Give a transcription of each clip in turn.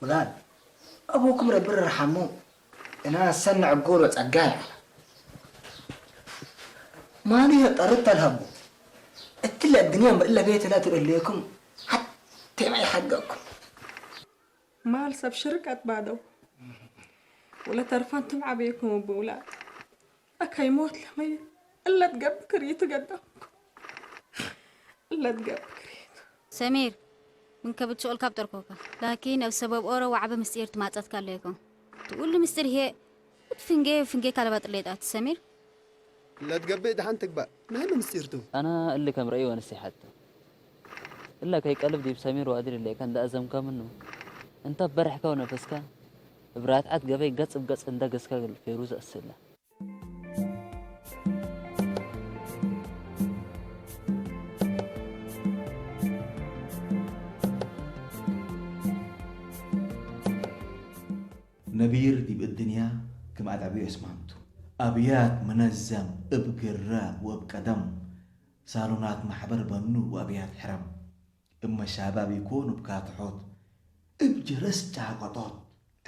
بقال أبوكم ربنا يرحمه أنا سنع عقول وتعقايع ما لي طردت الهبو اتلا الدنيا ما إلا بيت لا تقول لكم حتى معي حقكم ما لسب شركة بعده ولا تعرفان تمع بيكم بأولاد أكا يموت لميت إلا تقب كريت قدامكم إلا تقب كريت سمير من كبت سؤال كابتر كوكا لكن السبب أورا وعبا مستير تماتت لكم تقول له مستير هي فنجي كالبات الليدات سمير لا تقبئ دحانتك بقى ما هم مستيرتو انا اللي كم رايي ونسي حتى الا كي قلب دي بسمير وادري اللي كان ده ازم كمنه انت برح كونه فسكا برات عاد قبي قص بقص انت قسكا فيروز اسلا نبير دي بالدنيا كما أدعبيه اسمانتو أبيات منزم ابقراء وابقدم صالونات محبر بنو وأبيات حرم إما الشباب يكونوا بكاتحوت ابجرس جاقطوت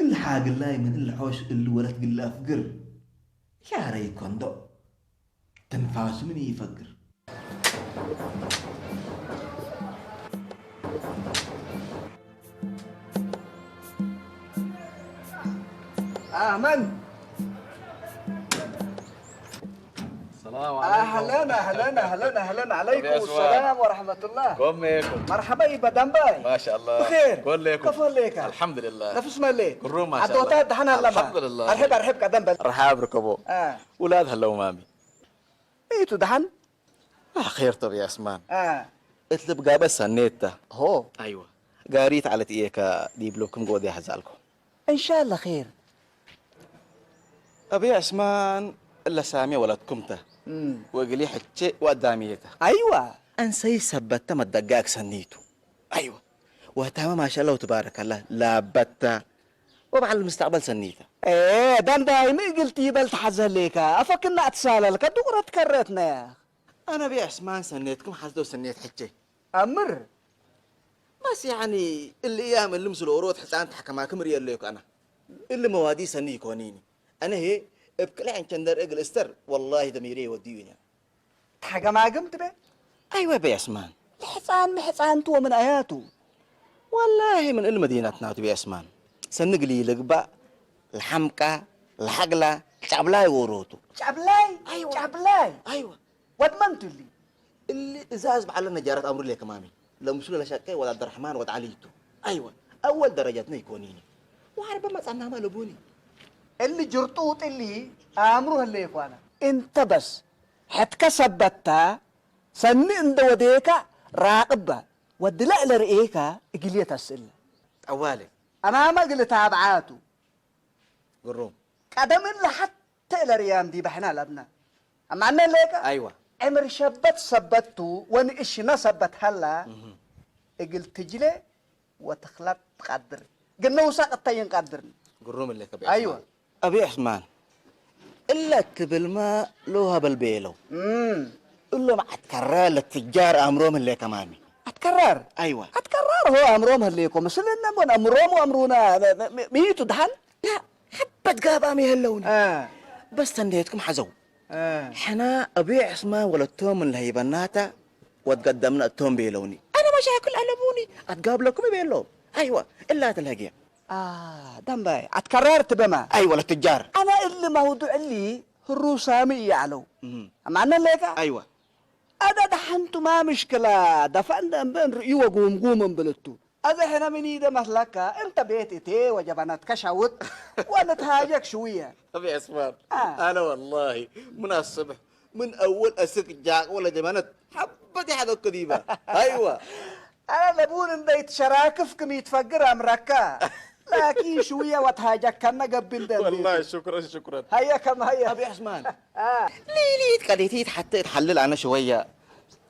الحاق اللاي من الحوش اللي ولد قلا فقر يا ريكون دو تنفاس من يفقر من السلام عليكم. أهلا عليكم السلام ورحمة الله. قوميكم. مرحبا يبا دمباي. ما شاء الله. بخير. كلكم. كفو ليك. الحمد لله. نفس ما ليك. كروم ما شاء الله. عدوتات دحنا لما. الحمد لله. أرحب كدمبل. رحاب ركبوا. ولاد هلا ومامي. إيتو دحن؟ خير طب يا اسمان. اطلب قابس النيتا. هو. ايوه. قاريت على تيكا ديب لكم قودي حزالكم. إن شاء الله خير. أبي يا اسمان إلا سامي ولدكمته. وقلي حتى وقداميته. أيوة. أنسي سبت ما الدقاق سنيته. أيوة. وتمام ما شاء الله وتبارك الله لابتا وبعد المستقبل سنيته. إيه دمباي ما قلتي بل تحزن ليك أفكرنا أتسالل كدورة تكرتنا يا أخ. أنا بي اسمان سنيتكم حسدو سنيت حجي. أمر. بس يعني الأيام اللي مسلوا ورود حتى أنت حكماكم ريال ليك أنا. اللي موادي سني كونيني. أنا هي ابكلي عن كندر اجل استر والله ضميري وديوني حاجه ما قمت به ايوه بي اسمان محصان تو من اياته والله من المدينتنا بي اسمان سنقلي لقبا الحمقى الحقله شعبلاي وروتو شعبلاي ايوه شعبلاي ايوه ودمنت اللي ازاز على نجاره امر لك مامي لو مسؤول لشقي ولا عبد الرحمن ولا عليتو ايوه اول درجاتنا يكونيني وعرب ما صنع ما لبوني اللي جرطوط اللي امره اللي يكوانا انت بس حتكسبتها سني عند وديكا راقبة ودلا لرئيكا اقلية السلة اوالي انا ما قلت تابعاته قروم قدم اللي حتى لريام دي بحنا لبنا اما عنا ليكا ايوه عمر شبت سبتو وان اشنا سبت هلا اقل تجلي وتخلط تقدر قلنا وساق الطين قدرني قروم اللي كبير ايوه أبي عثمان إلا تبل ما لوها بالبيلو إلا ما أتكرر للتجار أمرهم اللي كمامي أتكرر أيوة أتكرر هو أمرهم اللي يكون مثل إنهم أمرهم وأمرونا ميتوا دهن لا حبت قابامي هاللون بس تنديتكم حزو حنا أبي عثمان ولا التوم اللي هي بناتا وتقدمنا التوم بيلوني أنا مشاكل ألبوني أتقابلكم بيلو أيوة إلا تلهقيا دمباي اتكررت بما ايوه للتجار انا اللي موضوع اللي الرسامي يعلو معنا ليك ايوه انا دحنت ما مشكله دفعنا بين رؤي وقوم بلتو هذا هنا من ايده مسلك انت بيتي تي وجبنات كشوت وانا تهاجك شويه ابي اسمع انا والله من الصبح من اول اسك جاك ولا جبنات حبتي حدا كذيبه ايوه انا لبون ان بيت شراكفكم يتفقر امركا لكن شويه وتهاجك كنا قبل ده والله شكرا هيا كم هيا ابي عثمان ليلي قديتي حتى تحلل انا شويه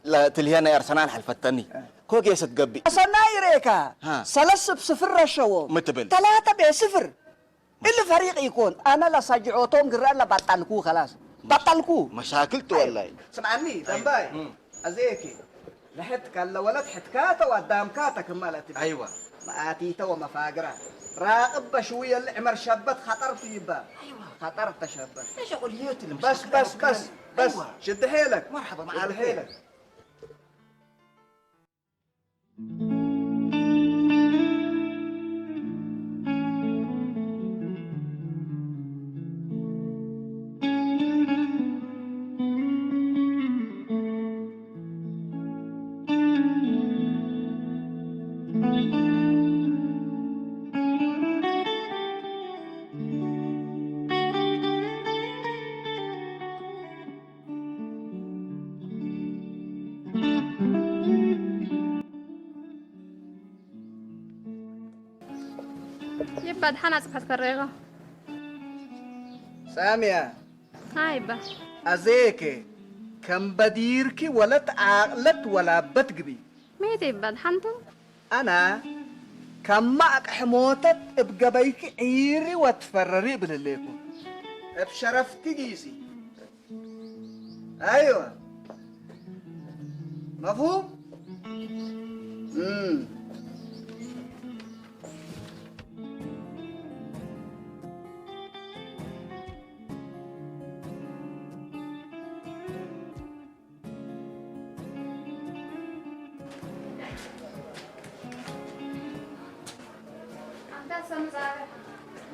لا تلهينا ارسنال حلفتني كوكي ستقبي صنايريكا سلس بصفر الشو متبل 3-0 اللي فريق يكون انا لا سجعوتهم قرر لا بطلكو خلاص بطلكو مشاكلته والله سمعني دمباي ازيكي لحد كان ولا حتكاته وقدام كاتا كمالت ايوه مآتيته ومفاقرة راقب شوية العمر شبت خطر في با ايوه خطر تشبت ايش اقول يوت اللي بس أيوة. شد حيلك مرحبا شد حيلك يبا دحنا صفحة كريغة سامية هاي با أزيكي كم بديركي ولا تعاقلت ولا بتقبي ميت يبا دحنتو أنا كم معك حموتت بقبيك عيري وتفرري بالليكو بشرفتي جيسي أيوة مفهوم؟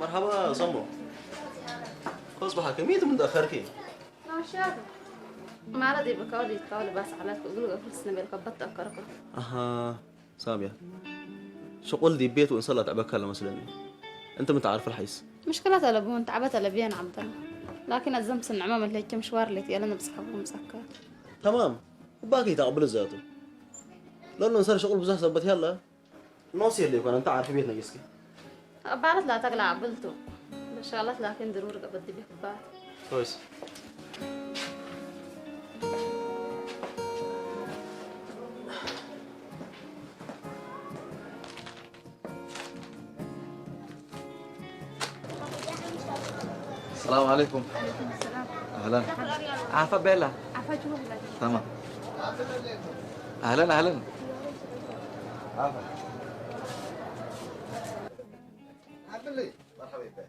مرحبا صمو. اصبح كمية من تأخركي. ما شاء ما رضي بكولي تقولي بس على تقولوا كل سنة بالكبت أكركم اها سامية. شغل دي بيت وإن صلت عبك هلا مثلا. أنت متعرف الحيس. مشكلة تلبون تعبت لبيان عبد الله لكن الزمس النعمة من اللي مشوار اللي تيالنا بسحبهم مسكر تمام. وباقي تقبل ذاته. لأنه صار شغل بزح زبط يلا. ناصي اللي يكون أنت عارف بيتنا جسكي. بعرف لا تقلع عبلته بشغلات لكن ضروري بدي بكبات كويس. السلام عليكم. عليكم السلام اهلا. عافا بيلا. عفا جوه تمام. اهلا اهلا. عافا. مرحبا بك.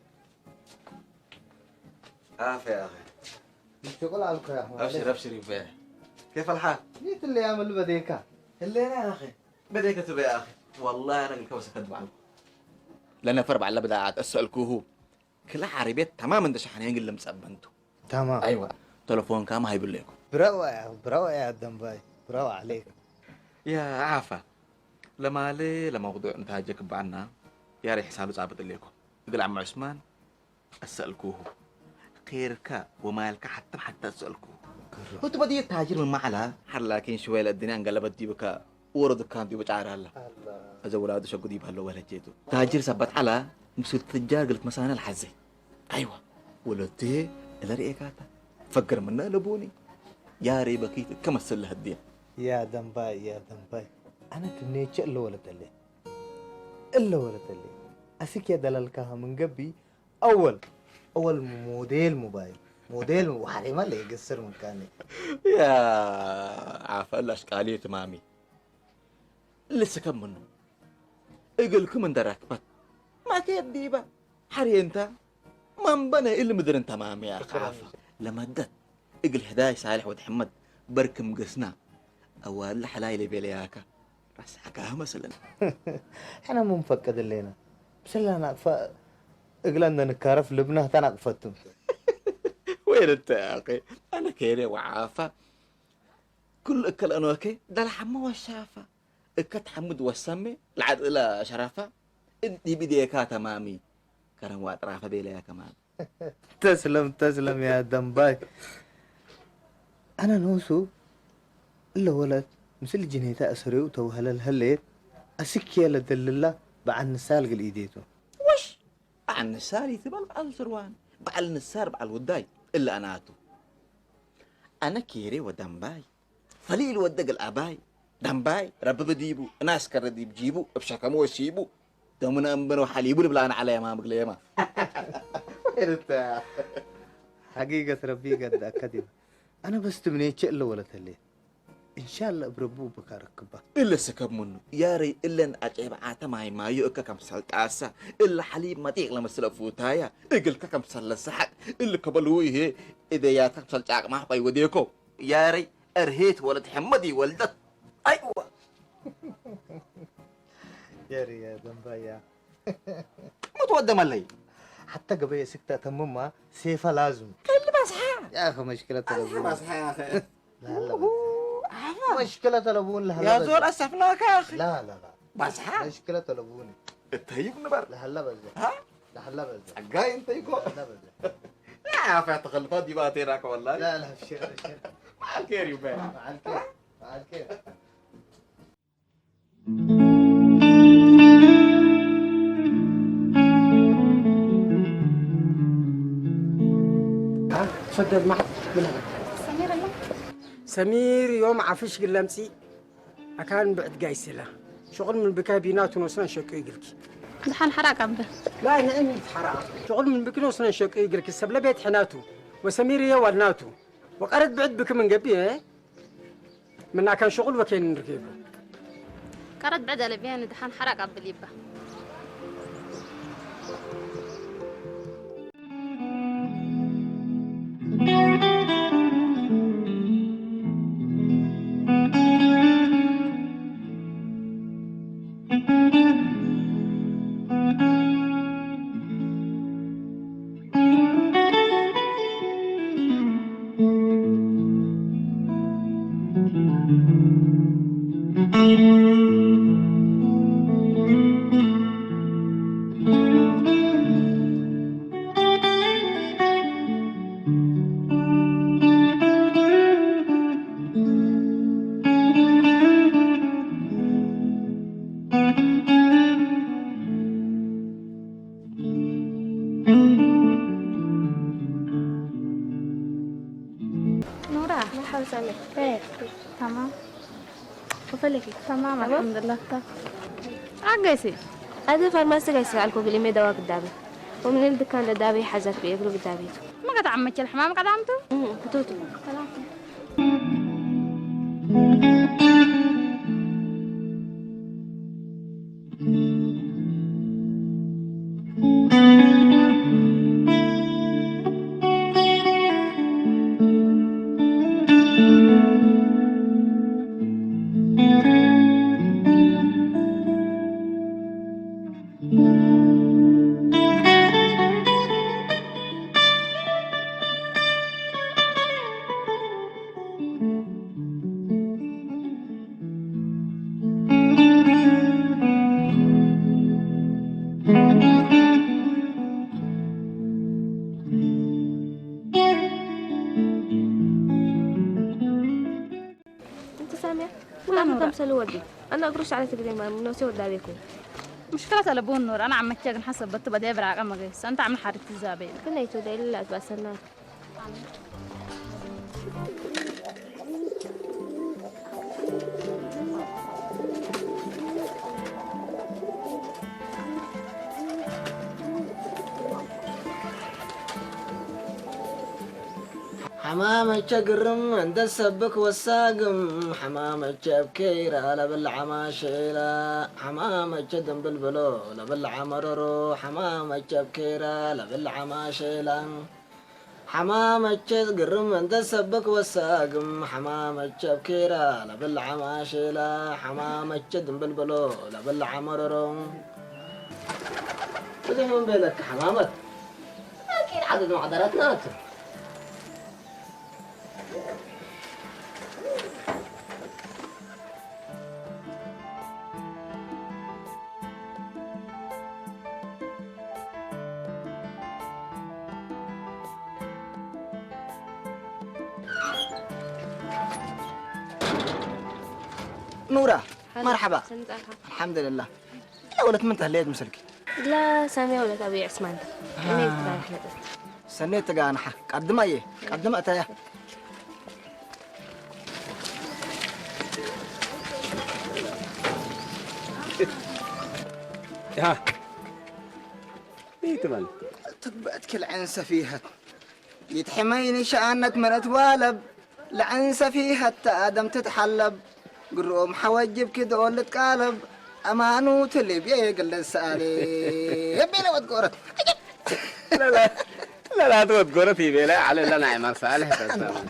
عافا يا اخي. شغل عليك يا احمد. ابشر ابشر يبا. كيف الحال؟ نيت اللي يعمل بديكا. اللي انا يا اخي. بديك تبي يا اخي. والله انا الكوسه كذب عنك. لأن فرب على بدأ أسألكوا هو كل عربيات تماما ده شحنين اللي مسبنتو. تمام. أيوة. تلفون كام هاي لكم. برافو يا دمباي. برافو عليك. يا عافا. لما لي لموضوع نتاجك بعنا يا ريح حسابه صعبت لكم. يقول عم عثمان أسألكوا هو خيرك ومالك حتى أسألكوا. كنت بدي التاجر من معلا حلاكين شوية الدنيا انقلبت دي بك ورد كان دي بجعر هلا. أزا ولاده شقو دي بهلو ولا جيتو. تاجر سبت على مسوي تجار قلت مسانا الحزي. أيوة. ولدتي إلا رئيكاتا. فكر منا لبوني. يا ريبكيت كما السلة الدين. يا دمباي أنا تمنيتش إلا ولد اللي. أسيك يا دلالكها من قبي أول موديل موبايل. موديل وحالي ما اللي يقصر مكاني. يا عافا الأشكالية تمامي. لسه كم منه. اقلكم من دركبت. ما كيد ديبا. حري انت. ما مبنى إلا مدرن تمام يا أخي عافا. لما دت اقل هداي صالح وتحمد بركم قسنا. أول حلاي لي بيلياكا. بس حكاها مثلا. احنا مو مفكد اللينا. بس اللي أنا اقلنا نكارف لبنه تنقفتم. وين انت يا أخي؟ أنا كيري وعافا. كل اكل أنوكي ده الحمى والشافة. اكت حمد والسمي العد إلى شرفة. انتي بديكا تمامي. كرم وأطرافة بيليا كمان. تسلم يا دمباي. أنا نوسو إلا ولد مثل جنيتا أسري وتوهل الهليت أسكي لدل الله بعد نسال قل إيديتو. وش؟ بعد نسال يثبل بعد سروان. بعد نسار بعد وداي إلا أناتو. أنا كيري ودمباي. فليل ودق الأباي. دمباي رب بديبو ناس كرديب جيبو بشكمو وشيبو. دومنا أمبنو حليبو لبلان على ما بقليما. إنت حقيقة ربي قد أكدب. أنا بس تمنيت إلا ولد الليل. إن شاء الله بربو بكاركبه إلا سكب منه ياري إلا أجيب عاتماي ما يؤكا كم سالت عسا إلا حليب ما تيغ لما سلفوتايا إقل كم سال السحق إلا قبلوي هي إذا يا كم سالت عاق ما وديكو ياري أرهيت ولد حمدي ولدت أيوة ياري يا دنبايا متودم اللي حتى قبل سكتة تمما سيفا لازم كل مسحة يا أخي مشكلة تلبون مسحة يا أخي لا مشكلة تلبون لها يا زول أسفناك يا أخي لا مسحة مشكلة تلبوني التهيب نبر لهلا بزي ها لهلا بزي جاي أنت يكو لهلا بزي يا في تخلفات دي بقى تيراك والله لا الشير مع الكير يبين مع الكير مع الكير تفضل معك بالهلا. سمير الله سمير يوم عفش قلمسي أكان بعد قايسلة شغل من بكاء بيناتنا وسنا شق يقلك دحان حراك عبده لا نعم حرام شغل من بكنا وسنا شق يقلك السبلة بيت حناتو وسمير يا ولناتو وقرد بعد بك من قبيه من كان شغل وكين نركيبه كرد بعد لبيان دحان حراك عبد اليبه تمام وفلكي تمام الحمد لله طيب عقيسي هذا فارماسي قايسي على الكوبلي مي دواء قدامي ومن الدكان لدابي حاجات بيقلوا قدامي ما قد عمك الحمام قد عمته بتوتو سلام أنا أقرش على تقديم ما نوسي ودابيكم مشكلة لبون نور أنا عم تشاغن حسب بتبقى دي برعق أما غيس أنت عم حارة الزابين كنا يتودي إلا أتباسلنا حمامة قرم عند السبك والساقم حمامة بكيرة لبلع ما شيلة حمامة دم بالبلو لبلع مررو حمامة بكيرة لبلع ما شيلة حمامة قرم عند السبك والساقم حمامة بكيرة لبلع ما شيلة حمامة دم بالبلو لبلع مررو بدهم بالك حمامة أكيد عدد معذراتنا نورة مرحبا الحمد لله لا ولا تمنت هليت مسلكي لا سامي ولا تابي عثمان سنيت قانحة قدم ايه قدم اتايا ها ميت مال تبعت كل عنسة فيها يتحميني شأنك من اتوالب لعنسة فيها التادم تتحلب قروم حوجب كده ولد قالب أمانو تلي بيقل السالي يبي لو تقورت لا تقول في بلا على لا نعم صالح تسلم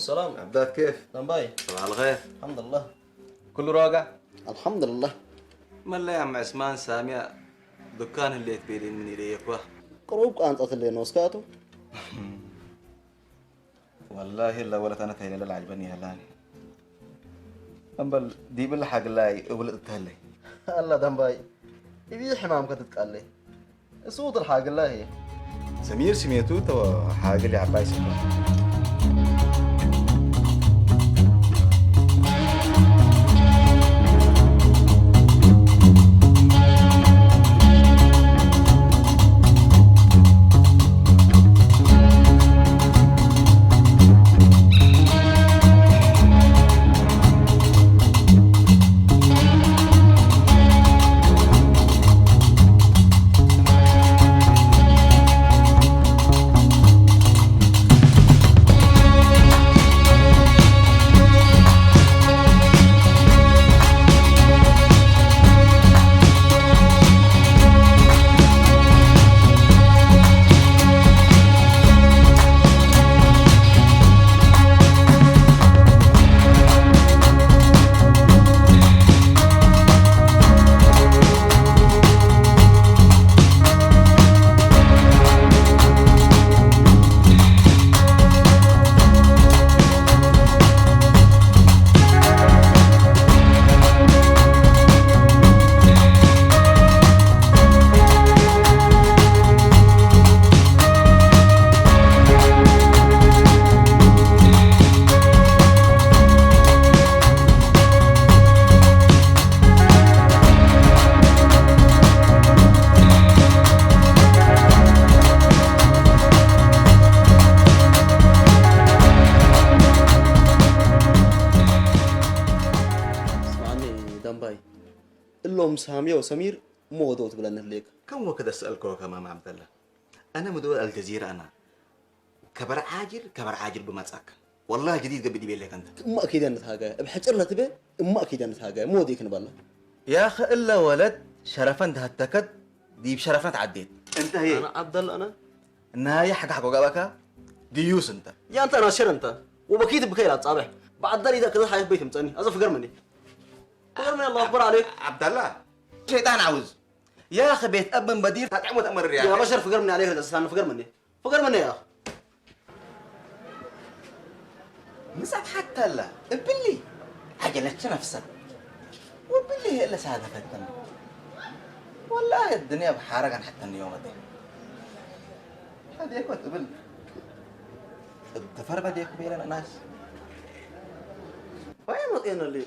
السلام. عبدات كيف؟ دنباي. صباح الخير. الحمد لله. كله راقع؟ الحمد لله. ملا يا عم عثمان سامع دكان اللي تبيلين من إليك واه قروب كانت اللي نوسكاتو. والله إلا ولا أنا تهيني لا عجبني هلاني. أمبل دي بالله حق الله ولد تهلي. الله دنباي. يبي حمام كتت قال لي. صوت الحاج الله هي. سمير سميتو تو حاجة اللي عباي سكر. أم سامية وسمير مو دوت بلا نهليك. كم وقت أسألك يا ماما عبد الله؟ أنا مدول الجزيرة أنا كبر عاجل بمساك والله جديد قبل دي لك أنت. ما أكيد أنت هاجا بحجر لا تبي ما أكيد أنت هاجا مو ديك نبلا. يا أخي إلا ولد شرفنت هالتكد دي بشرفنت عديت. أنت هي. أنا عبد الله أنا. النهاية حق قبلك ديوس أنت. يا أنت ناشر أنت وبكيت بكيلة صابح. بعد ذلك إذا كذا حياة بيت متاني أزف فقر مني. فقر مني الله أكبر عليك. عبد الله. شيطان عاوز. يا أخي بيت أب بدير هتعمل تأمر الرياح. يا بشر فقر مني عليك الأساسان فقر مني. فقر مني يا أخي. مساب حتى لا باللي عجلتش نفسك وباللي إلا سادة فتن والله الدنيا بحارقا حتى اليوم ده هذيك وتقبل الدفر بديك بينا ناس وين مطينا اللي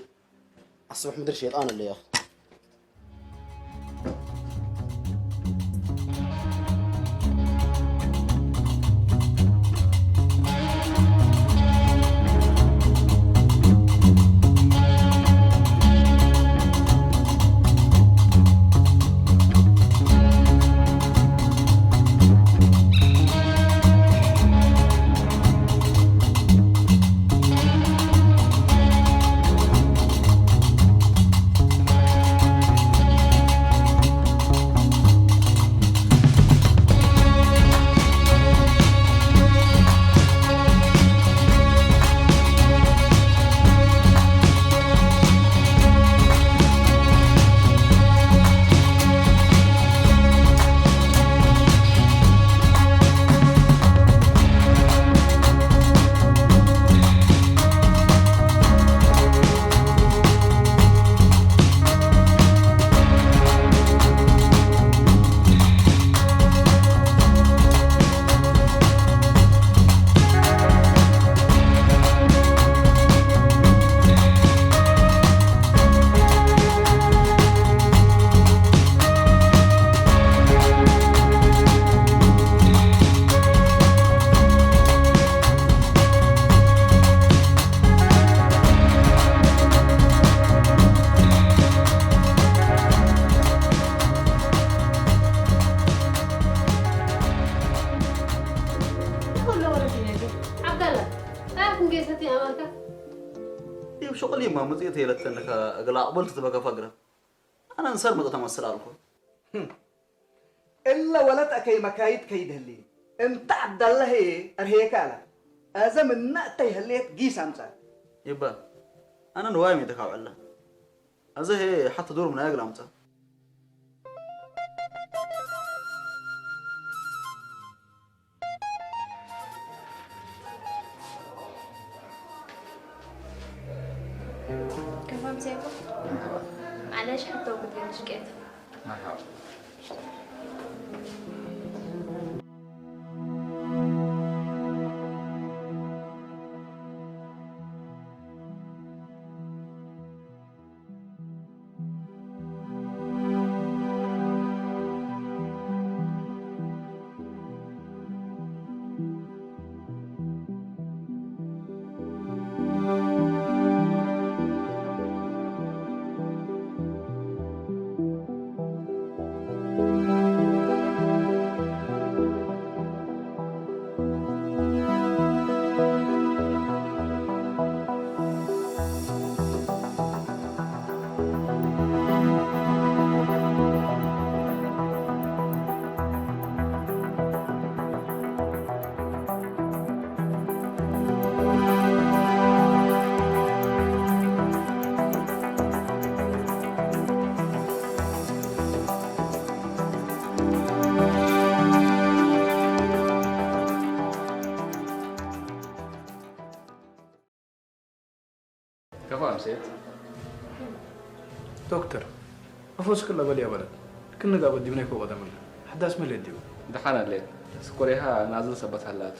الصبح مدري شيطان اللي يا أخي. شغلي ما مزيت هي لتنك أقلع قبلت تبقى فقرة أنا نصير مقطع مسألة لكم إلا ولد أكي مكايد كيد هلي انت عبد الله هي أرهيك على أزم النقطة هليت جيس أمسا يبا أنا نوايمي تكاو الله أزه هي حتى دور من أقل أمسا كمان زيكم معلش حتى وقت شكيت مرحبا كفو أمسيت دكتور أفوز كله بلي يا ولد كنا قابل ديونيك وقدم الله حداس ملي ديو دحانا ليك سكوريها نازل سبت هلات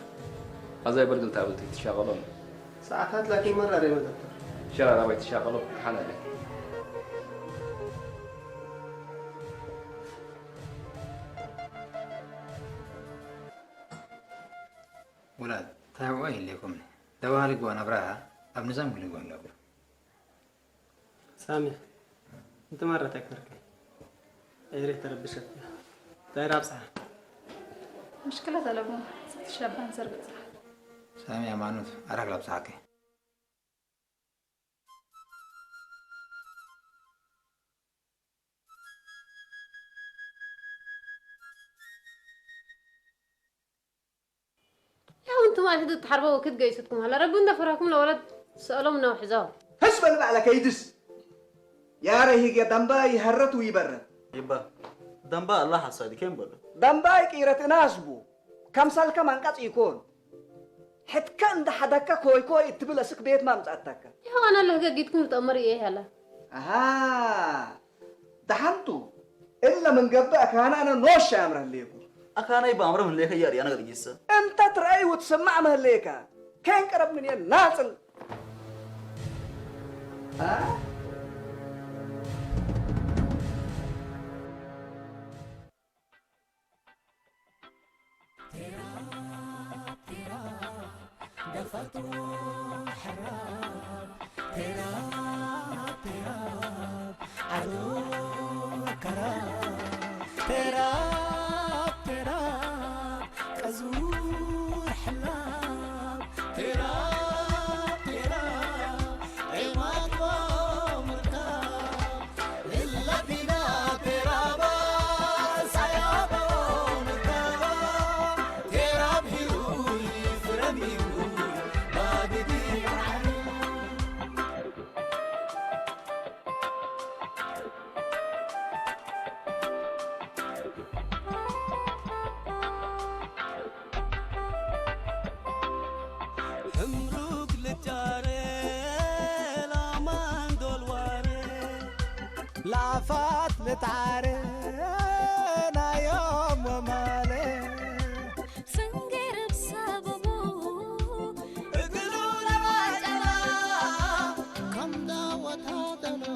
أزاي برجل تابلتي تشغلون ساعات لكن مرة ريما دكتور شرع رابي تشغلون دحانا ليك ولاد تابعوا أيه اللي يكون دوالك وأنا براها أبن زم اللي يقول له سامي أنت مرة تكبر ريت تربشت داير ابصح مشكلة تلفون ست شابان سرقت سامي يا مانوت أراك لابساكي يا انتم ما تحدوا تحاربوا وكد جايستكم هلا ربنا فراكم لولد سألوا منا وحزاب هسبل على كيدس يا رهيق دمبا يهرت ويبرد يبا دمبا الله حصادي كم بلو دمبا كيرت ناسبو كم سال كمان قط يكون حت كان ده حدك كوي تبلا سك بيت ما متأتك يا أنا اللي جيتكم تأمري إيه هلا دحنتو إلا من قبلك أنا نوش أمر ليكو أكان يبا أمر من ليك ياري أنا قد جيسا أنت ترأي وتسمع مهليكا كان قرب من الناس لافات لتعارينا يوم ومالي سنجر بسببو اقلوا لواجنا كم دعوة هاتنا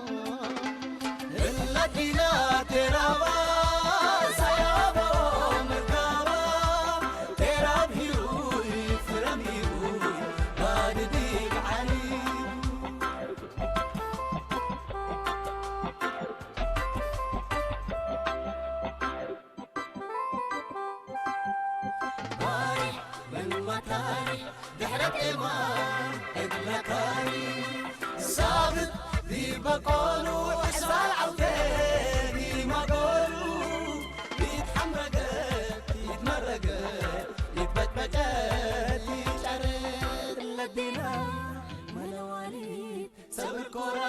إلا دينا ترابا سيابا مركابا تراب هيروي فرم هيروي بعد ديك علي دحرت إيمان إدلكاني صابت ذي بقولو حسبال عوتاني ما قولو يتحمرقت يتمرقت يتبتبتت يتعرض للدينا ملواليد صبر كورا